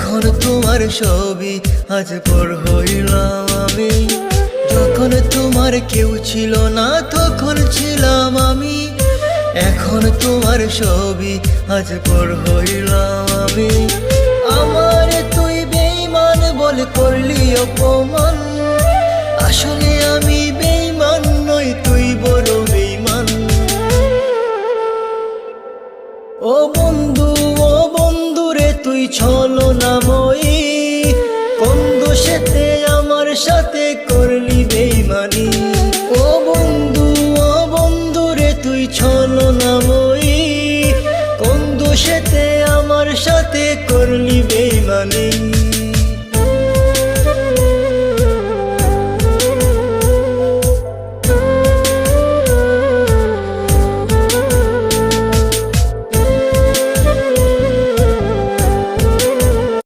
এখন তোমার ছবি আজ পর হইলাম আমি। যখন তোমার কেউ ছিল না তখন ছিলাম আমি। এখন তোমার ছবি আজ পর হইলাম আমি। আমার তুই বেঈমান বলে করলি অপমান, আসলে আমি বেঈমান নই, তুই বড় বেঈমান। ও বন্ধু, ও বন্ধু রে তুই ছলনাময়ী, কোন দোষেতে আমার সাথে করলি বেঈমানি। ও বন্ধু, ও বন্ধু রে তুই ছলনাময়ী, কোন দোষেতে আমার সাথে করলি বেঈমানি।